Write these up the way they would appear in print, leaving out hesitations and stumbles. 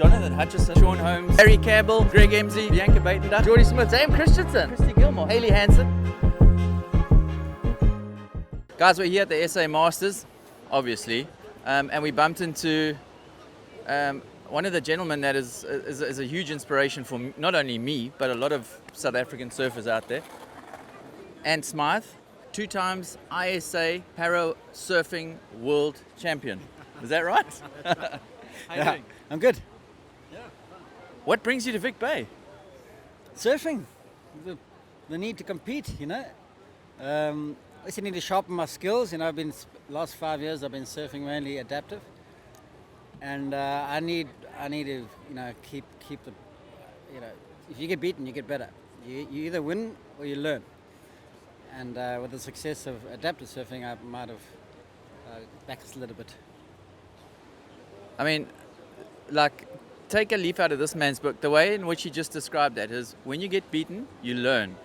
Jonathan Hutchison, Sean Holmes, Harry Campbell, Greg Emsey, Bianca Batender, Geordie Smith, Sam Christensen, Christy Gilmore, Hayley Hansen. Guys, we're here at the SA Masters, obviously, and we bumped into one of the gentlemen that is a huge inspiration for not only me, but a lot of South African surfers out there. Ant Smyth, 2 times ISA Para Surfing World Champion. Is that right? How you doing? I'm good. Yeah. What brings you to Vic Bay? Surfing. The need to compete, you know. I just need to sharpen my skills. You know, last 5 years I've been surfing mainly adaptive, and I need to, you know, keep the, you know, if you get beaten, you get better. You either win or you learn. And with the success of adaptive surfing, I might have backed a little bit. I mean, like, take a leaf out of this man's book. The way in which he just described that is, when you get beaten, you learn.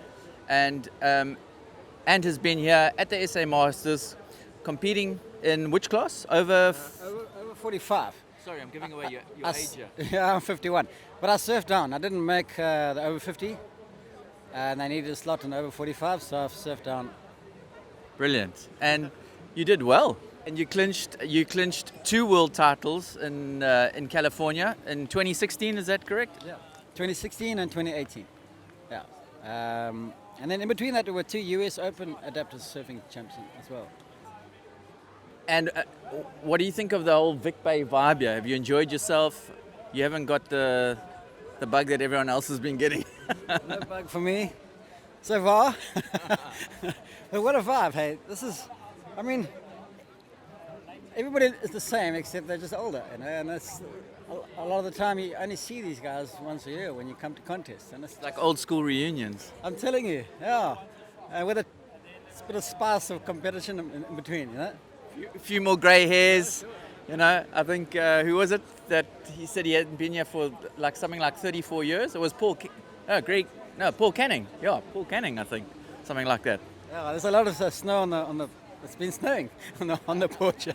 And Ant has been here at the SA Masters, competing in which class? Over 45. Sorry, I'm giving away your age here. Yeah, I'm 51. But I surfed down. I didn't make the over 50. And they needed a slot in over 45, so I've surfed down. Brilliant. And you did well. And you clinched 2 world titles in California in 2016, is that correct? Yeah. 2016 and 2018. Yeah. And then in between that, there were 2 US Open adaptive surfing champions as well. And what do you think of the whole Vic Bay vibe here? Have you enjoyed yourself? You haven't got the bug that everyone else has been getting? No bug for me so far. But what a vibe, hey. This is, I mean, everybody is the same except they're just older, you know, and that's a lot of the time you only see these guys once a year when you come to contests, and it's like old school reunions. I'm telling you, yeah, with a bit of spice of competition in between, you know. A few more grey hairs, you know. I think who was it that he said he hadn't been here for like something like 34 years? It was Paul Canning. Yeah, Paul Canning, I think, something like that. Yeah, there's a lot of snow on the. It's been snowing on the porch.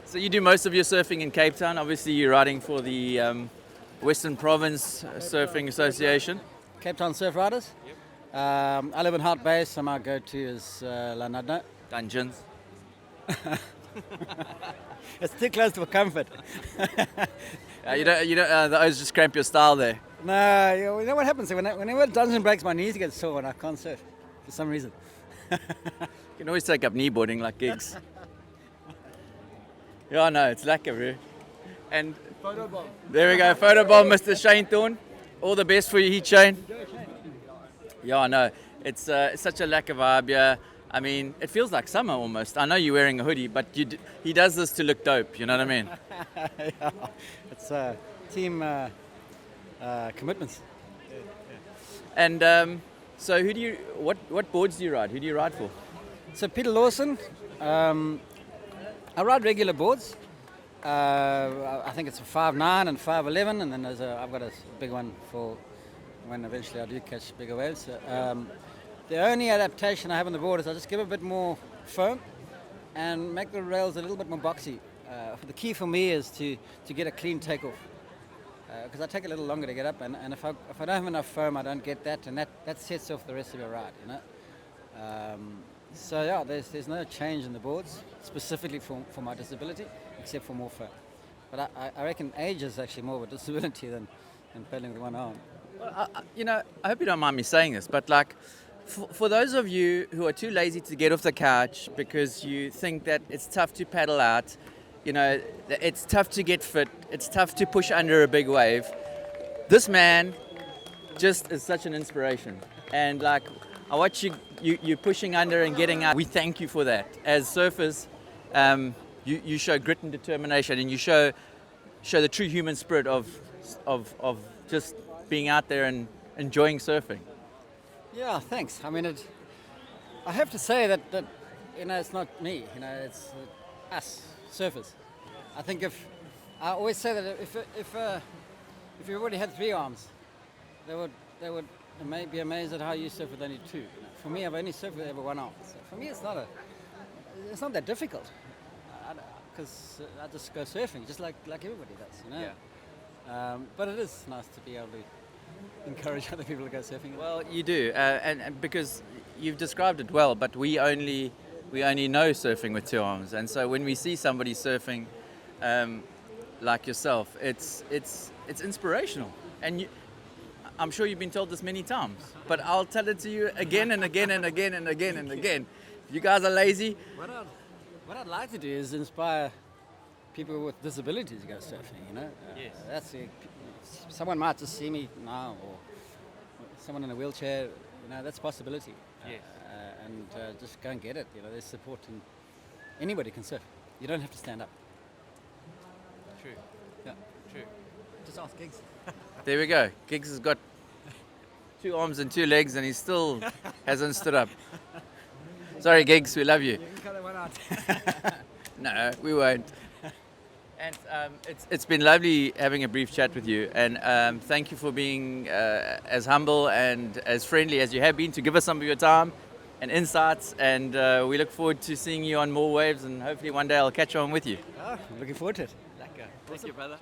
So you do most of your surfing in Cape Town. Obviously, you're riding for the Western Province Surfing Association. Cape Town Surf Riders. Yep. I live in Hart Bay, so my go-to is Lanadno. Dungeons. It's too close to comfort. You don't. The O's just cramp your style there. No, you know what happens? Whenever Dungeon breaks, my knees get sore and I can't surf for some reason. You can always take up kneeboarding like gigs. Yeah, no, it's lekker, bro. And Photobomb. There we go, photobomb, Mr. Shane Thorne. All the best for you, Heat Shane. Yeah, no, it's such a lekker vibe here. I mean, it feels like summer almost. I know you're wearing a hoodie, but he does this to look dope. You know what I mean? Yeah, it's team commitments. And so, what boards do you ride? Who do you ride for? So Peter Lawson. I ride regular boards. I think it's a 5.9 and 5.11, and then I've got a big one for when eventually I do catch bigger waves. The only adaptation I have on the board is I just give a bit more foam and make the rails a little bit more boxy. The key for me is to get a clean takeoff, because I take a little longer to get up, and if I don't have enough foam, I don't get that, and that sets off the rest of your ride, you know. So yeah, there's no change in the boards specifically for my disability, except for more foam. But I reckon age is actually more of a disability than paddling with one arm. Well, I hope you don't mind me saying this, but like, for those of you who are too lazy to get off the couch because you think that it's tough to paddle out, you know, it's tough to get fit, it's tough to push under a big wave, this man just is such an inspiration. And like, I watch you pushing under and getting out. We thank you for that. As surfers, you show grit and determination, and you show the true human spirit of just being out there and enjoying surfing. Yeah, thanks. I mean, I have to say that you know, it's not me. You know, it's us surfers. I think I always say that if everybody had 3 arms, they would be amazed at how you surf with only 2. For me, I've only surfed with ever 1 arm. So for me, it's not that difficult. because I just go surfing, just like everybody does, you know. Yeah. But it is nice to be able to encourage other people to go surfing. Well, you do, and because you've described it well, but we only know surfing with two arms, and so when we see somebody surfing, like yourself, it's inspirational, and I'm sure you've been told this many times, but I'll tell it to you again and again and again and again and again. You guys are lazy. What I'd like to do is inspire people with disabilities to go surfing, you know. Yes. That's it. Someone might just see me now, or someone in a wheelchair, you know, that's a possibility. Yes. And just go and get it, you know, there's support, and anybody can surf. You don't have to stand up. True. Yeah. True. Just ask Gigs. There we go. Giggs has got 2 arms and 2 legs, and he still hasn't stood up. Sorry, Giggs, we love you. You can cut that one out. No, we won't. And it's been lovely having a brief chat with you, and thank you for being as humble and as friendly as you have been to give us some of your time and insights, and we look forward to seeing you on more waves, and hopefully one day I'll catch on with you. I'm looking forward to it. Thank you, brother.